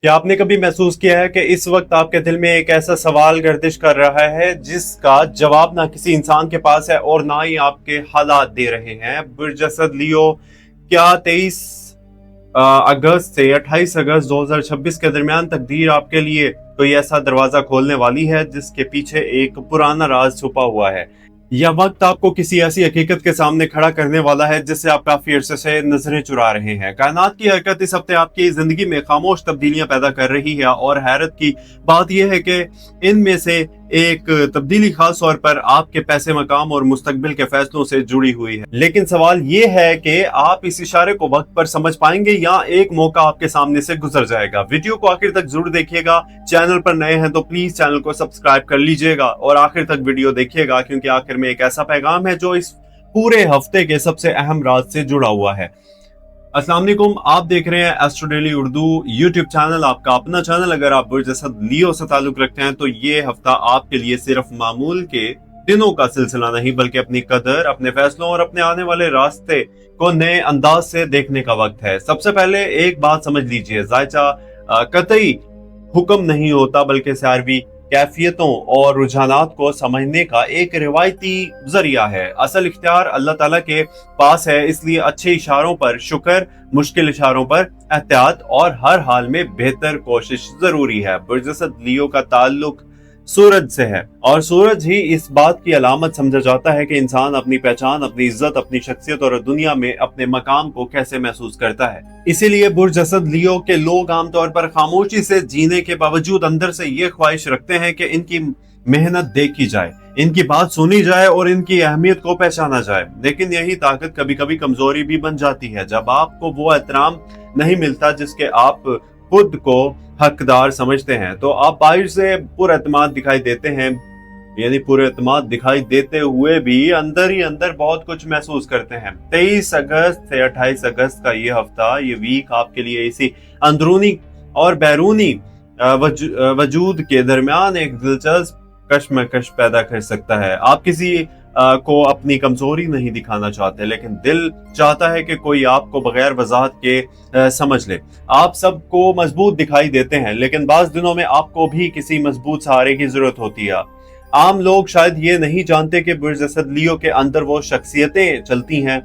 क्या आपने कभी महसूस किया है कि इस वक्त आपके दिल में एक ऐसा सवाल गर्दिश कर रहा है जिसका जवाब ना किसी इंसान के पास है और ना ही आपके हालात दे रहे हैं? बुरजसद लियो, क्या 23 अगस्त से 28 अगस्त 2026 के दरमियान तकदीर आपके लिए कोई ऐसा दरवाजा खोलने वाली है जिसके पीछे एक पुराना राज छुपा हुआ है? या वक्त आपको किसी ऐसी हकीकत के सामने खड़ा करने वाला है जिससे आप काफी अरसे से नजरें चुरा रहे हैं? कायनात की हरकत इस हफ्ते आपकी जिंदगी में खामोश तब्दीलियां पैदा कर रही है और हैरत की बात यह है कि इनमें से एक तब्दीली खास तौर पर आपके पैसे, मकाम और मुस्तकबिल के फैसलों से जुड़ी हुई है। लेकिन सवाल ये है कि आप इस इशारे को वक्त पर समझ पाएंगे या एक मौका आपके सामने से गुजर जाएगा। वीडियो को आखिर तक जरूर देखिएगा। चैनल पर नए हैं तो प्लीज चैनल को सब्सक्राइब कर लीजिएगा और आखिर तक वीडियो देखिएगा, क्योंकि आखिर में एक ऐसा पैगाम है जो इस पूरे हफ्ते के सबसे अहम राज से जुड़ा हुआ है। अस्सलाम वालेकुम, आप देख रहे हैं astro daily Urdu YouTube channel, आपका अपना चैनल। अगर आप बुरजसद लियो से ताल्लुक रखते हैं तो ये हफ्ता आपके लिए सिर्फ मामूल के दिनों का सिलसिला नहीं, बल्कि अपनी कदर, अपने फैसलों और अपने आने वाले रास्ते को नए अंदाज से देखने का वक्त है। सबसे पहले एक बात समझ लीजिए, जायचा कतई हुक्म नहीं होता, बल्कि सारवी कैफियतों और रुझानात को समझने का एक रिवायती जरिया है। असल इख्तियार अल्लाह ताला के पास है, इसलिए अच्छे इशारों पर शुक्र, मुश्किल इशारों पर एहतियात और हर हाल में बेहतर कोशिश जरूरी है। बुरजसद लियो का ताल्लुक सूरज से है और सूरज ही इस बात की अलामत समझा जाता है कि इंसान अपनी पहचान, अपनी इज्जत, अपनी शख्सियत और दुनिया में अपने मकाम को कैसे महसूस करता है। इसीलिए बुरजसद लियो के लोग आमतौर पर खामोशी से जीने के बावजूद अंदर से ये ख्वाहिश रखते हैं कि इनकी मेहनत देखी जाए, इनकी बात सुनी जाए और इनकी अहमियत को पहचाना जाए। लेकिन यही ताकत कभी कभी कमजोरी भी बन जाती है, जब आपको वो एहतराम नहीं मिलता जिसके आप खुद को हकदार समझते हैं। तो आप बाहर से पुरएतमाद दिखाई देते हैं, यानी पुरएतमाद दिखाई देते हुए भी अंदर ही अंदर बहुत कुछ महसूस करते हैं। 23 अगस्त से 28 अगस्त का ये हफ्ता, ये वीक आपके लिए इसी अंदरूनी और बैरूनी वजूद के दरमियान एक दिलचस्प कश्मकश पैदा कर सकता है। आप किसी को अपनी कमजोरी नहीं दिखाना चाहते, लेकिन दिल चाहता है कि कोई आपको बगैर वजाहत के समझ ले। आप सबको मजबूत दिखाई देते हैं, लेकिन बाज दिनों में आपको भी किसी मजबूत सहारे की जरूरत होती है। आम लोग शायद ये नहीं जानते कि बुरजसद लियो के अंदर वो शख्सियतें चलती हैं,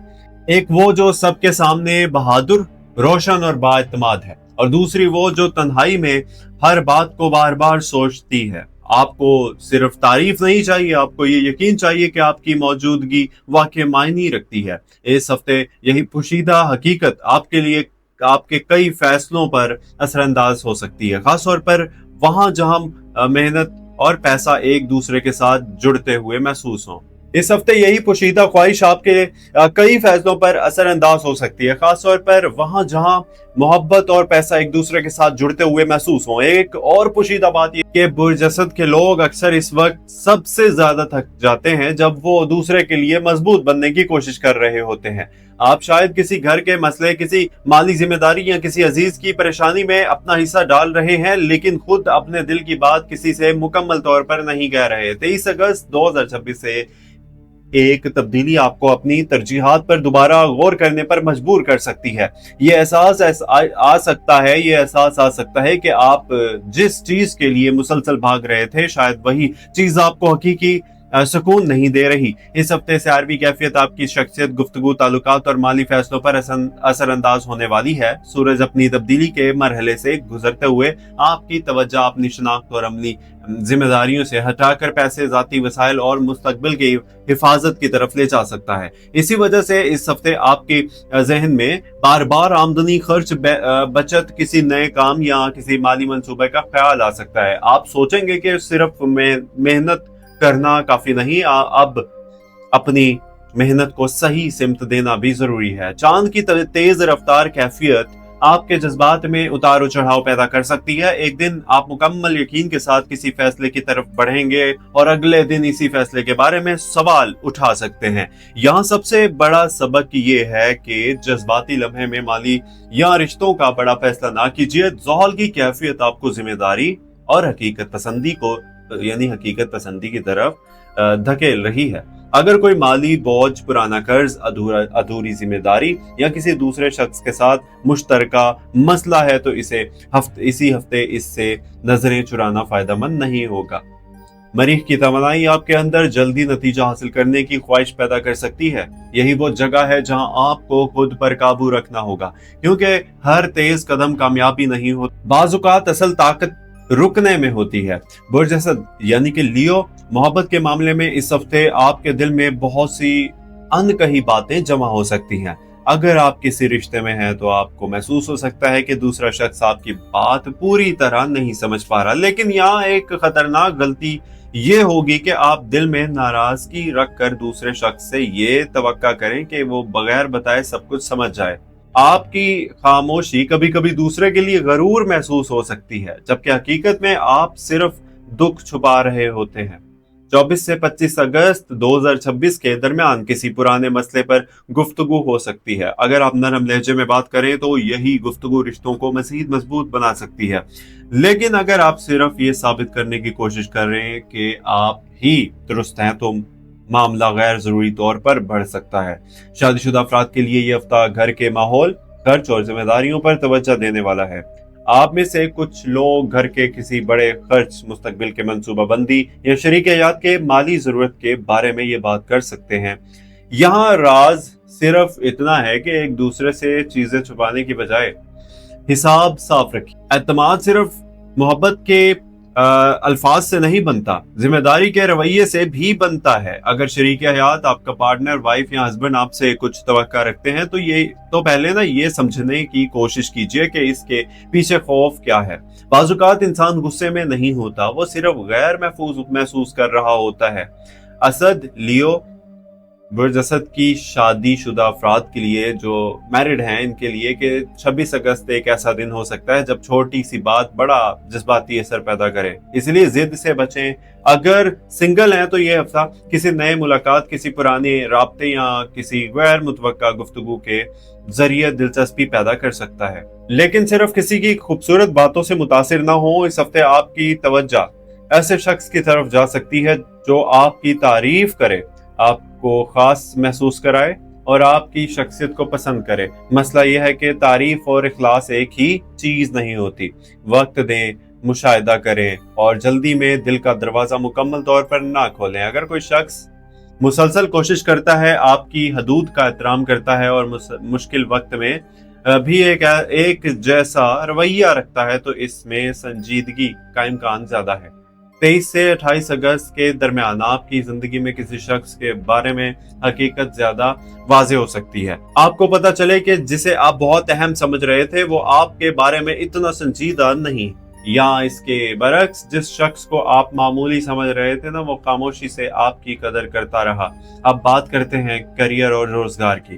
एक वो जो सबके सामने बहादुर, रोशन और बाएतमाद है, और दूसरी वो जो तन्हाई में हर बात को बार बार सोचती है। आपको सिर्फ तारीफ नहीं चाहिए, आपको ये यकीन चाहिए कि आपकी मौजूदगी वाकई मायने रखती है। इस हफ्ते यही पोशीदा हकीकत आपके लिए आपके कई फैसलों पर असरअंदाज हो सकती है, खासतौर पर वहां जहां मेहनत और पैसा एक दूसरे के साथ जुड़ते हुए महसूस हो। इस हफ्ते यही पोशीदा ख्वाहिश आपके कई फैसलों पर असरअंदाज हो सकती है, खासतौर पर वहां जहां मोहब्बत और पैसा एक दूसरे के साथ जुड़ते हुए महसूस हो। एक और पोशीदा बात यह कि बुरजसद के लोग अक्सर इस वक्त सबसे ज्यादा थक जाते हैं जब वो दूसरे के लिए मजबूत बनने की कोशिश कर रहे होते हैं। आप शायद किसी घर के मसले, किसी माली जिम्मेदारी या किसी अजीज की परेशानी में अपना हिस्सा डाल रहे हैं, लेकिन खुद अपने दिल की बात किसी से मुकम्मल तौर पर नहीं कह रहे। 23 अगस्त 2026 से एक तब्दीली आपको अपनी तरजीहात पर दोबारा गौर करने पर मजबूर कर सकती है। ये एहसास आ सकता है, ये एहसास आ सकता है कि आप जिस चीज के लिए मुसलसल भाग रहे थे, शायद वही चीज आपको हकीकी सुकून नहीं दे रही। इस हफ्ते से आरबी कैफियत आपकी शख्सियत, गुफ्तगू, ताल्लुकात और माली फैसलों पर असरअंदाज होने वाली है। सूरज अपनी तब्दीली के मरहले से गुजरते हुए आपकी तवज्जो अपनी शनाख्त और अमली जिम्मेदारियों से हटाकर पैसे, जाती वसाइल और मुस्तकबिल की हिफाजत की तरफ ले जा सकता है। इसी वजह से इस हफ्ते आपके जहन में बार बार आमदनी, खर्च, बचत, किसी नए काम या किसी माली मंसूबे का ख्याल आ सकता है। आप सोचेंगे कि सिर्फ मेहनत करना काफी नहीं, अब अपनी मेहनत को सही सिमत देना भी जरूरी है। चांद की तेज रफ्तार कैफियत आपके जज्बात में उतार चढ़ाव पैदा कर सकती है। एक दिन आप मुकम्मल यकीन के साथ किसी फैसले की तरफ बढ़ेंगे और अगले दिन इसी फैसले के बारे में सवाल उठा सकते हैं। यहाँ सबसे बड़ा सबक ये है कि जज्बाती लम्हे में माली या रिश्तों का बड़ा फैसला ना कीजिए। ज़ोहल की कैफियत आपको जिम्मेदारी और हकीकत पसंदी की तरफ धकेल रही है। अगर कोई माली बोझ, पुराना कर्ज, अधूरी जिम्मेदारी या किसी दूसरे शख्स के साथ मुश्तरका मसला है तो इसी हफ्ते इससे नजरें चुराना फायदेमंद नहीं होगा। मरीख की तमन्नाई आपके अंदर जल्दी नतीजा हासिल करने की ख्वाहिश पैदा कर सकती है। यही वो जगह है जहां आपको खुद पर काबू रखना होगा, क्योंकि हर तेज कदम कामयाबी नहीं होती, बाज़-औक़ात असल ताकत रुकने में होती है। बुर्ज असद यानी कि लियो, मोहब्बत के मामले में इस हफ्ते आपके दिल में बहुत सी अनकही बातें जमा हो सकती हैं। अगर आप किसी रिश्ते में हैं तो आपको महसूस हो सकता है कि दूसरा शख्स आपकी बात पूरी तरह नहीं समझ पा रहा, लेकिन यहाँ एक खतरनाक गलती ये होगी कि आप दिल में नाराजगी रखकर दूसरे शख्स से ये तवक्का करें कि वो बगैर बताए सब कुछ समझ जाए। आपकी खामोशी कभी कभी दूसरे के लिए गरूर महसूस हो सकती है, जबकि हकीकत में आप सिर्फ दुख छुपा रहे होते हैं। 24 से 25 अगस्त 2026 के दरमियान किसी पुराने मसले पर गुफ्तगू हो सकती है। अगर आप नरम लहजे में बात करें तो यही गुफ्तगू रिश्तों को मजीद मजबूत बना सकती है। लेकिन अगर आप सिर्फ ये साबित करने की कोशिश कर रहे हैं कि आप ही दुरुस्त हैं तो मामला गैर जरूरी तौर पर बढ़ सकता है। शादीशुदा अफराद के लिए ये हफ्ता घर के माहौल, खर्च और जिम्मेदारियों पर तवज्जो देने वाला है। आप में से कुछ लोग घर के किसी बड़े खर्च, मुस्तकबिल के मंसूबाबंदी या शरीक हयात के माली जरूरत के बारे में ये बात कर सकते हैं। यहाँ राज सिर्फ इतना है कि एक दूसरे से चीजें छुपाने की बजाय हिसाब साफ रखिए। एतमाद सिर्फ मोहब्बत के अल्फाज से नहीं बनता, जिम्मेदारी के रवैये से भी बनता है। अगर शरीक हयात, आपका पार्टनर, वाइफ या हस्बैंड आपसे कुछ तवक्का रखते हैं तो पहले ना ये समझने की कोशिश कीजिए कि इसके पीछे खौफ क्या है। बाज़-औक़ात इंसान गुस्से में नहीं होता, वो सिर्फ गैर महसूस कर रहा होता है। असद, लियो, बुर्ज असद की शादीशुदा अफराद के लिए जो मैरिड हैं, इनके लिए कि 26 अगस्त एक ऐसा दिन हो सकता है जब छोटी सी बात बड़ा जज्बाती असर पैदा करे, इसलिए जिद से बचें। अगर सिंगल हैं तो ये हफ्ता किसी नए मुलाकात, किसी पुराने राब्ते या किसी गैर मुतवक्का गुफ्तगू के जरिए दिलचस्पी पैदा कर सकता है। लेकिन सिर्फ किसी की खूबसूरत बातों से मुतासिर ना हो। इस हफ्ते आपकी तवज्जो ऐसे शख्स की तरफ जा सकती है जो आपकी तारीफ करे, आपको खास महसूस कराए और आपकी शख्सियत को पसंद करे। मसला यह है कि तारीफ और इखलास एक ही चीज नहीं होती। वक्त दें, मुशाहिदा करें और जल्दी में दिल का दरवाजा मुकम्मल तौर पर ना खोलें। अगर कोई शख्स मुसलसल कोशिश करता है, आपकी हदूद का एहतराम करता है और मुश्किल वक्त में भी एक जैसा रवैया रखता है तो इसमें संजीदगी का इम्कान ज्यादा है। 23 से 28 अगस्त के दरमियान आपकी जिंदगी में किसी शख्स के बारे में हकीकत ज्यादा वाज़ेह हो सकती है। आपको पता चले कि जिसे आप बहुत अहम समझ रहे थे वो आपके बारे में इतना संजीदा नहीं, या इसके बरक्स जिस शख्स को आप मामूली समझ रहे थे ना, वो खामोशी से आपकी कदर करता रहा। अब बात करते हैं करियर और रोजगार की,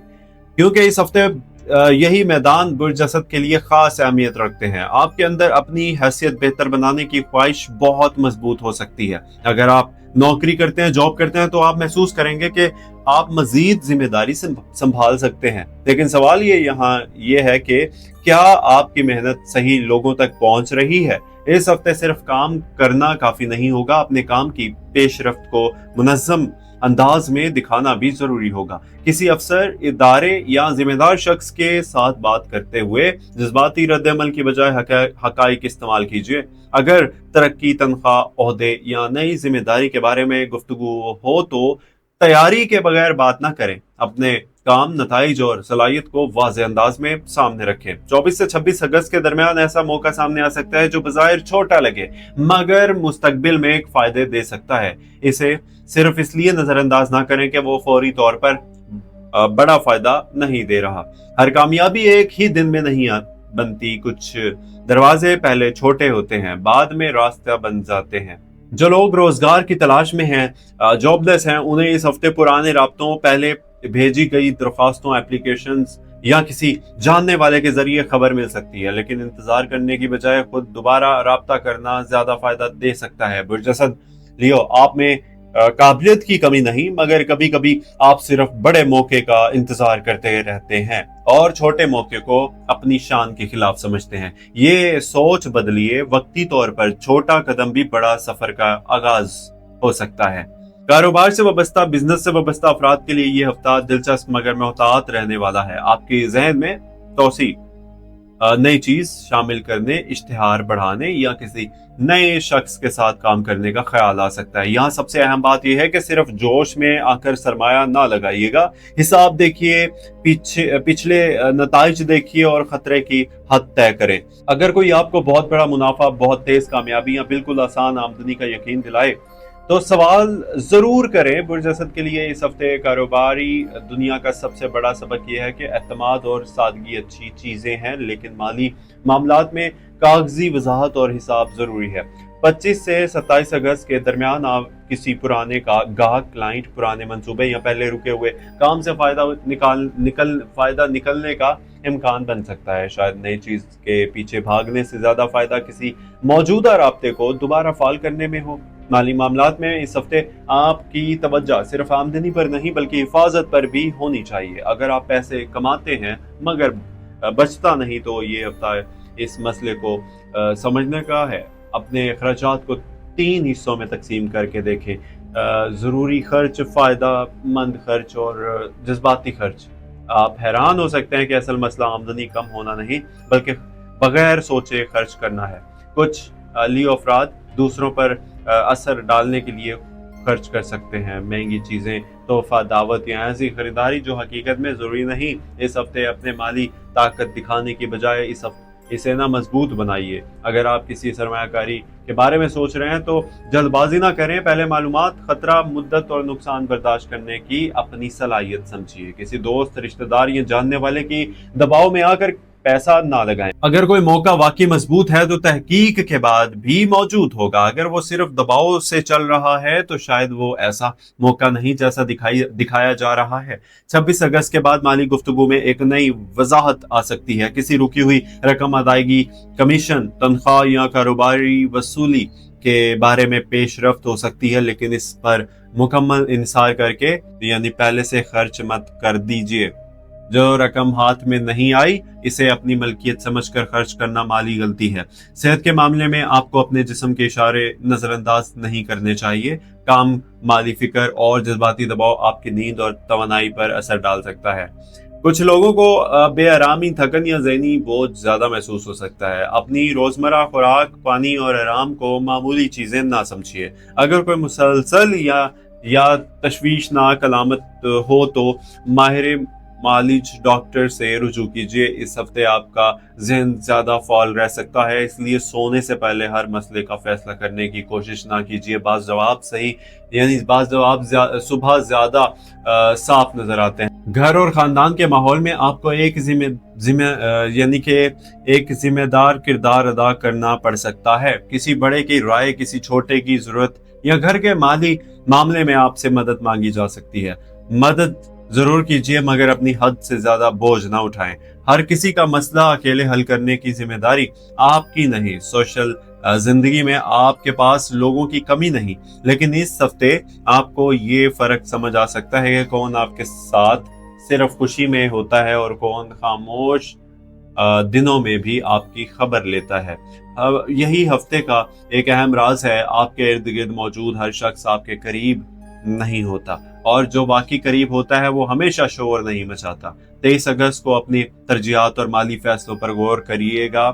क्योंकि इस हफ्ते यही मैदान बुर्ज असद के लिए खास अहमियत रखते हैं। आपके अंदर अपनी हैसियत बेहतर बनाने की ख्वाहिश बहुत मजबूत हो सकती है। अगर आप नौकरी करते हैं, जॉब करते हैं, तो आप महसूस करेंगे कि आप मजीद जिम्मेदारी संभाल सकते हैं। लेकिन सवाल ये है कि क्या आपकी मेहनत सही लोगों तक पहुंच रही है? इस हफ्ते सिर्फ काम करना काफी नहीं होगा, अपने काम की पेशरफ्त को मुनज़्ज़म अंदाज में दिखाना भी जरूरी होगा। किसी अफसर, इदारे या जिम्मेदार शख्स के साथ बात करते हुए जज्बाती रद्द-ए-अमल की बजाय हकाइक इस्तेमाल कीजिए। अगर तरक्की, तनख्वाह, ओहदे या नई जिम्मेदारी के बारे में गुफ्तगू हो तो तैयारी के बगैर बात ना करें। अपने काम, नताइज और सलाहियत को वाज़ेह अंदाज में सामने रखें। 24 से 26 अगस्त के दरमियान ऐसा मौका सामने आ सकता है जो बज़ाहिर छोटा लगे मगर मुस्तकबिल में एक फायदे दे सकता है। इसे सिर्फ इसलिए नजरअंदाज ना करें कि वो फौरी तौर पर बड़ा फायदा नहीं दे रहा। हर कामयाबी एक ही दिन में नहीं बनती। कुछ दरवाजे पहले छोटे होते हैं, बाद में रास्ता बन जाते हैं। जो लोग रोजगार की तलाश में हैं, जॉबलेस हैं, उन्हें इस हफ्ते पुराने राब्तों, पहले भेजी गई दरख्वास्तों, एप्लीकेशंस या किसी जानने वाले के जरिए खबर मिल सकती है। लेकिन इंतजार करने की बजाय खुद दोबारा राब्ता करना ज्यादा फायदा दे सकता है। बुर्ज असद, लियो, आप में काबिलियत की कमी नहीं, मगर कभी कभी आप सिर्फ बड़े मौके का इंतजार करते रहते हैं और छोटे मौके को अपनी शान के खिलाफ समझते हैं। ये सोच बदलिए। वक्ती तौर पर छोटा कदम भी बड़ा सफर का आगाज हो सकता है। कारोबार से वाबस्ता, बिजनेस से वाबस्ता अफराद के लिए ये हफ्ता दिलचस्प मगर मोहतात रहने वाला है। आपके जहन में तोसी, नई चीज शामिल करने, इश्तिहार बढ़ाने या किसी नए शख्स के साथ काम करने का ख्याल आ सकता है। यहाँ सबसे अहम बात यह है कि सिर्फ जोश में आकर सरमाया ना लगाइएगा। हिसाब देखिए, पिछले नताइज देखिए और खतरे की हद तय करें। अगर कोई आपको बहुत बड़ा मुनाफा, बहुत तेज कामयाबी या बिल्कुल आसान आमदनी का यकीन दिलाए तो सवाल जरूर करें। बुर्ज असद के लिए इस हफ्ते कारोबारी दुनिया का सबसे बड़ा सबक यह है कि एतमाद और सादगी अच्छी चीजें हैं, लेकिन माली मामलात में कागजी वजाहत और हिसाब जरूरी है। 25 से 27 अगस्त के दरमियान आप किसी पुराने का गाहक, क्लाइंट, पुराने मंसूबे या पहले रुके हुए काम से फायदा निकलने का इम्कान बन सकता है। शायद नई चीज के पीछे भागने से ज्यादा फायदा किसी मौजूदा राब्ते को दोबारा फाल करने में हो। माली मामलात में इस हफ्ते आपकी तवज्जो सिर्फ आमदनी पर नहीं बल्कि हिफाजत पर भी होनी चाहिए। अगर आप पैसे कमाते हैं मगर बचता नहीं तो ये हफ्ता इस मसले को समझने का है। अपने अखराजात को 3 हिस्सों में तकसीम करके देखें, ज़रूरी खर्च, फ़ायदा मंद खर्च और जज्बाती खर्च। आप हैरान हो सकते हैं कि असल मसला आमदनी कम होना नहीं बल्कि बगैर सोचे खर्च करना है। कुछ लियो अफराद दूसरों पर असर डालने के लिए खर्च कर सकते हैं। महंगी चीज़ें, तोहफा, दावत या ऐसी खरीदारी जो हकीकत में ज़रूरी नहीं। इस हफ्ते अपने माली ताकत दिखाने की बजाय इसे ना मजबूत बनाइए। अगर आप किसी सरमायाकारी के बारे में सोच रहे हैं तो जल्दबाजी ना करें। पहले मालूमात, खतरा, मुद्दत और नुकसान बर्दाश्त करने की अपनी सलाहियत समझिए। किसी दोस्त, रिश्तेदार या जानने वाले की दबाव में आकर पैसा ना लगाएं। अगर कोई मौका वाकई मजबूत है तो तहकीक के बाद भी मौजूद होगा। अगर वो सिर्फ दबाव से चल रहा है तो शायद वो ऐसा मौका नहीं जैसा दिखाया जा रहा है। 26 अगस्त के बाद माली गुफ्तगू में एक नई वजाहत आ सकती है। किसी रुकी हुई रकम अदायगी, कमीशन, तनख्वाह या कारोबारी वसूली के बारे में पेशरफ्त हो सकती है, लेकिन इस पर मुकम्मल इंसार करके यानी पहले से खर्च मत कर दीजिए। जो रकम हाथ में नहीं आई इसे अपनी मलकियत समझकर खर्च करना माली गलती है। सेहत के मामले में आपको अपने जिस्म के इशारे नजरअंदाज नहीं करने चाहिए। काम, माली फिक्र और जज्बाती दबाव आपकी नींद और तवानाई पर असर डाल सकता है। कुछ लोगों को बेआरामी, थकन या ज़हनी बोझ ज्यादा महसूस हो सकता है। अपनी रोजमर्रा खुराक, पानी और आराम को मामूली चीजें ना समझिए। अगर कोई मुसलसल या तशवीशनाक अलामत हो तो माहिर मालिज डॉक्टर से रुजू कीजिए। इस हफ्ते आपका जहन ज्यादा फाल रह सकता है, इसलिए सोने से पहले हर मसले का फैसला करने की कोशिश ना कीजिए। बाज़ जवाब सुबह ज्यादा साफ नजर आते हैं। घर और खानदान के माहौल में आपको एक जिम्मेदार किरदार अदा करना पड़ सकता है। किसी बड़े की राय, किसी छोटे की जरूरत या घर के माली मामले में आपसे मदद मांगी जा सकती है। मदद जरूर कीजिए मगर अपनी हद से ज्यादा बोझ ना उठाएं। हर किसी का मसला अकेले हल करने की जिम्मेदारी आपकी नहीं। सोशल जिंदगी में आपके पास लोगों की कमी नहीं, लेकिन इस हफ्ते आपको ये फर्क समझ आ सकता है कि कौन आपके साथ सिर्फ खुशी में होता है और कौन खामोश दिनों में भी आपकी खबर लेता है। यही हफ्ते का एक अहम राज है। आपके इर्द गिर्द मौजूद हर शख्स आपके करीब नहीं होता और जो बाकी करीब होता है वो हमेशा शोर नहीं मचाता। 23 अगस्त को अपनी तरजीहात और माली फैसलों पर गौर करिएगा।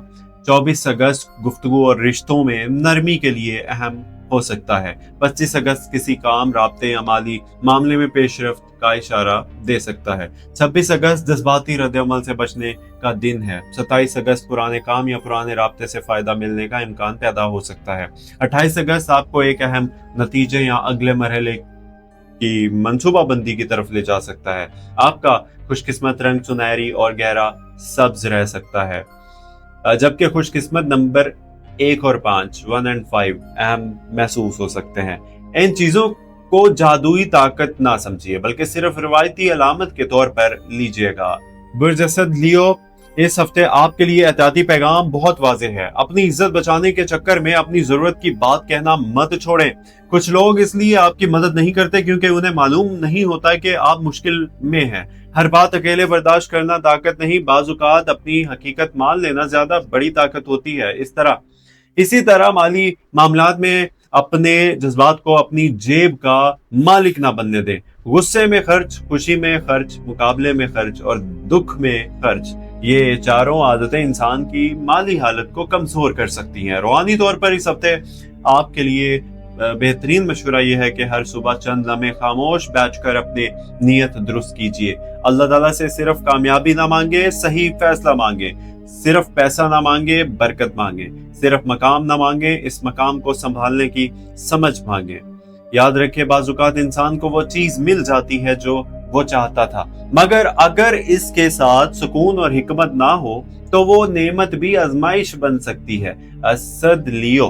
24 अगस्त गुफ्तगू और रिश्तों में नरमी के लिए अहम हो सकता है। 25 अगस्त किसी काम, राब्ते या माली मामले में पेशरफ्त का इशारा दे सकता है। 26 अगस्त जज्बाती रद्द-ए-अमल से बचने का दिन है। 27 अगस्त पुराने काम या पुराने राब्ते से फायदा मिलने का इम्कान पैदा हो सकता है। 28 अगस्त आपको एक अहम नतीजे या अगले मरहले की मंसूबाबंदी की तरफ ले जा सकता है। आपका खुशकिस्मत रंग सुनहरी और गहरा सब्ज रह सकता है, जबकि खुशकिस्मत नंबर 1 और 5 1 और 5 अहम महसूस हो सकते हैं। इन चीजों को जादुई ताकत ना समझिए बल्कि सिर्फ रिवायती अलामत के तौर पर लीजिएगा। बुर्ज असद लियो, इस हफ्ते आपके लिए एहतियाती पैगाम बहुत वाज़ेह है। अपनी इज्जत बचाने के चक्कर में अपनी जरूरत की बात कहना मत छोड़ें। कुछ लोग इसलिए आपकी मदद नहीं करते क्योंकि उन्हें मालूम नहीं होता कि आप मुश्किल में हैं। हर बात अकेले बर्दाश्त करना ताकत नहीं, बाज़-औक़ात अपनी हकीकत मान लेना ज्यादा बड़ी ताकत होती है। इसी तरह माली मामलात में अपने जज्बात को अपनी जेब का मालिक ना बनने दें। गुस्से में खर्च, खुशी में खर्च, मुकाबले में खर्च और दुख में खर्च, ये चारों आदतें इंसान की माली हालत को कमजोर कर सकती हैं। रूहानी तौर पर इस हफ्ते आपके लिए बेहतरीन मशवरा यह है कि हर सुबह चंद लम्हे खामोश बैठकर अपने नियत दुरुस्त कीजिए। अल्लाह ताला से सिर्फ कामयाबी ना मांगे, सही फैसला मांगे। सिर्फ पैसा ना मांगे, बरकत मांगे। सिर्फ मकाम ना मांगे, इस मकाम को संभालने की समझ मांगे। याद रखे, बाजुकात इंसान को वो चीज मिल जाती है जो वो चाहता था, मगर अगर इसके साथ सुकून और हिकमत ना हो तो वो नेमत भी आजमाइश बन सकती है। असद लियो।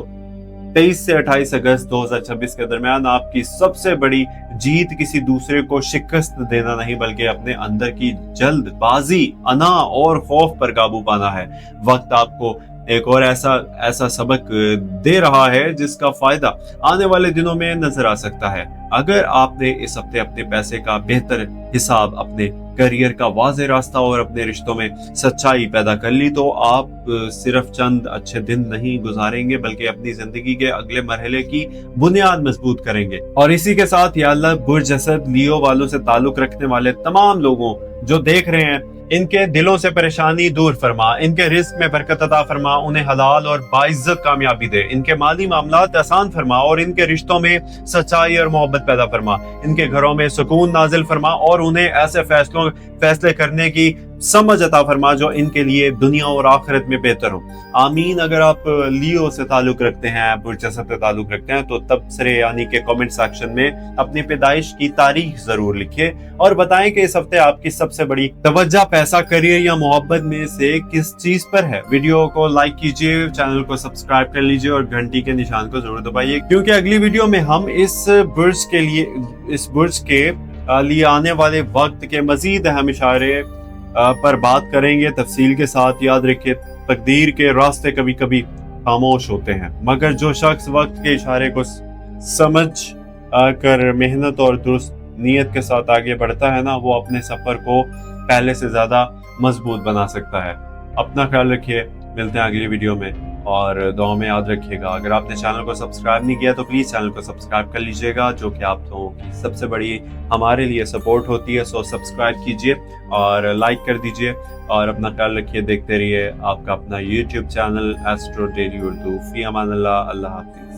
23 से 28 अगस्त 2026 के दरमियान आपकी सबसे बड़ी जीत किसी दूसरे को शिकस्त देना नहीं, बल्कि अपने अंदर की जल्दबाजी, अना और खौफ पर काबू पाना है। वक्त आपको एक और ऐसा सबक दे रहा है जिसका फायदा आने वाले दिनों में नजर आ सकता है। अगर आपने इस हफ्ते अपने पैसे का बेहतर हिसाब, अपने करियर का वाज़ेह रास्ता और अपने रिश्तों में सच्चाई पैदा कर ली, तो आप सिर्फ चंद अच्छे दिन नहीं गुजारेंगे, बल्कि अपनी जिंदगी के अगले मरहले की बुनियाद मजबूत करेंगे। और इसी के साथ या अल्लाह बुर्ज असद लियो वालों से ताल्लुक रखने वाले तमाम लोगों जो देख रहे हैं, इनके दिलों से परेशानी दूर फरमा, इनके रिस्क में बरकत अता फरमा, उन्हें हलाल और बाइज्जत कामयाबी दे, इनके माली मामलात आसान फरमा और इनके रिश्तों में सच्चाई और मोहब्बत पैदा फरमा, इनके घरों में सुकून नाजिल फरमा और उन्हें ऐसे फैसले करने की समझ अता फरमा जो इनके लिए दुनिया और आखिरत में बेहतर हो। आमीन। अगर आप लियो से ताल्लुक रखते हैं, बुर्ज असद से ताल्लुक रखते हैं, तो तबसरे यानी कि कमेंट सेक्शन में अपनी पैदाइश की तारीख जरूर लिखिए और बताएं कि इस हफ्ते आपकी सबसे बड़ी तवज्जो पैसा, करियर या मोहब्बत में से किस चीज पर है। वीडियो को लाइक कीजिए, चैनल को सब्सक्राइब कर लीजिए और घंटी के निशान को जरूर दबाइए, क्योंकि अगली वीडियो में हम इस बुर्ज के लिए आने वाले वक्त के मजीद अहम इशारे पर बात करेंगे तफसील के साथ। याद रखिए, तकदीर के रास्ते कभी कभी खामोश होते हैं, मगर जो शख्स वक्त के इशारे को समझ कर मेहनत और दुरुस्त नीयत के साथ आगे बढ़ता है ना, वो अपने सफर को पहले से ज्यादा मजबूत बना सकता है। अपना ख्याल रखिए, मिलते हैं अगली वीडियो में और दुआ में याद रखिएगा। अगर आपने चैनल को सब्सक्राइब नहीं किया तो प्लीज़ चैनल को सब्सक्राइब कर लीजिएगा, जो कि आप लोगों की सबसे बड़ी हमारे लिए सपोर्ट होती है। सो सब्सक्राइब कीजिए और लाइक कर दीजिए और अपना ख्याल रखिए। देखते रहिए आपका अपना YouTube channel astro daily Urdu. फी अमान अल्लाह। अल्लाह हाफिज़।